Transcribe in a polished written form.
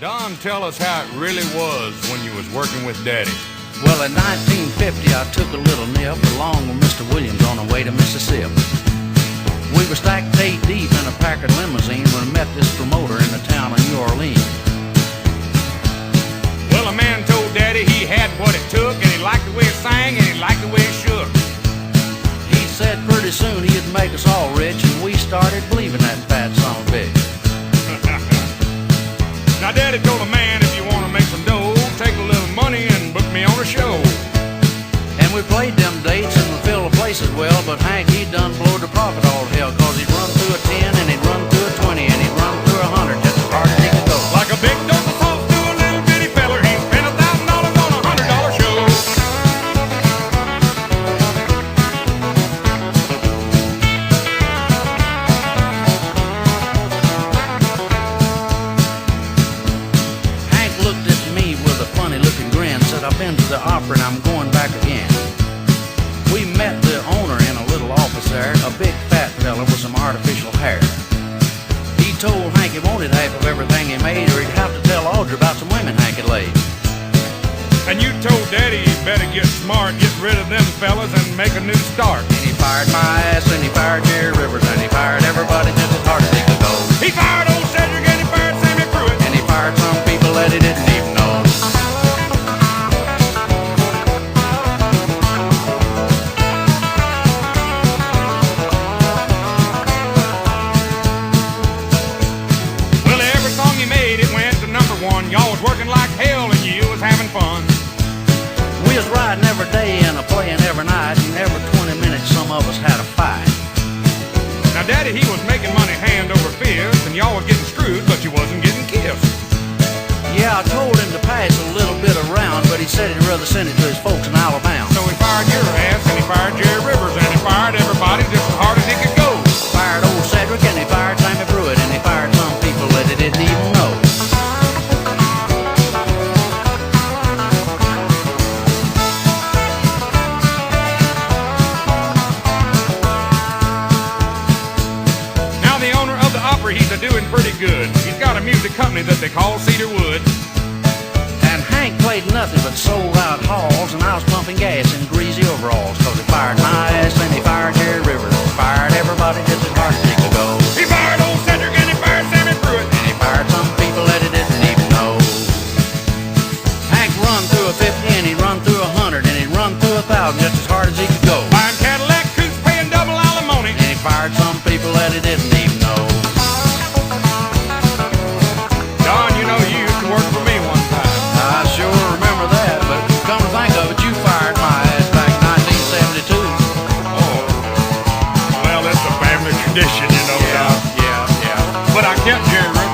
Don, tell us how it really was when you was working with Daddy. Well, in 1950, I took a little nip along with Mr. Williams on the way to Mississippi. We were stacked 8 deep in a Packard limousine when we met this promoter in the town of New Orleans. Well, a man told Daddy he had what it took, and he liked the way it sang, and he liked the way it shook. He said pretty soon he'd make us all rich, and we started believing that fat son of a bitch. Now, Daddy told a man, if you want to make some dough, take a little money and book me on a show. And we played them dates and we filled the places well, but Hank, he done blowed the profit all to hell, cause he'd run through a 10 and he'd run through a 20 and he'd run through a 100 just as hard as he could go. Like a big dose of salt to a little bitty feller, he spent $1,000 on a $100 show. Hank looked at me with a funny looking grin, said, I've been to the opera and I'm going back again. We met the owner in a little office there, a big fat fella with some artificial hair. He told Hank he wanted half of everything he made, or he'd have to tell Audrey about some women Hank had laid. And you told Daddy he better get smart, get rid of them fellas and make a new start. And he fired my ass, and he fired Jerry Rivers, and he fired everybody just as hard as he could go. He fired old Cedric and he fired Sammy Pruitt, And he fired some people that he didn't even know. Well, every song he made, it went to #1. Y'all was working like hell and you was having fun. We was riding every day and playing every night, and every 20 minutes some of us had a fight. Now, Daddy, he was making money hand over fist, and y'all was getting screwed, but you wasn't getting kissed. Yeah, I told him to pass a little bit around, but he said he'd rather send it to his folks in Alabama. So he fired your ass, and he fired Jerry Rivers, and he fired everybody just as hard as he could go. Fired old Cedric, and he fired Sammy Pruitt, and he fired some people that he didn't even know. Now the owner of the opera, he's a-doing pretty good. He's got a music company that they call Cedarwood. And Hank played nothing but sold out halls, and I was pumping gas in greasy overalls, cause he fired my ass, and he fired Jerry Rivers, fired everybody just as hard as he could go. He fired old Cedric and he fired Sammy Pruitt, And he fired some people that he didn't even know. Hank run through a 50, and he'd run through a 100, and he'd run through 1,000 just as hard as he could go. buying Cadillac coupes, paying double alimony. And he fired some people that he didn't even know. Don, you know you used to work for me one time. I sure remember that, but come to think of it, you fired my ass back in 1972. Oh, well, it's a family tradition, you know, Don. Yeah. But I kept Jerry Rivers.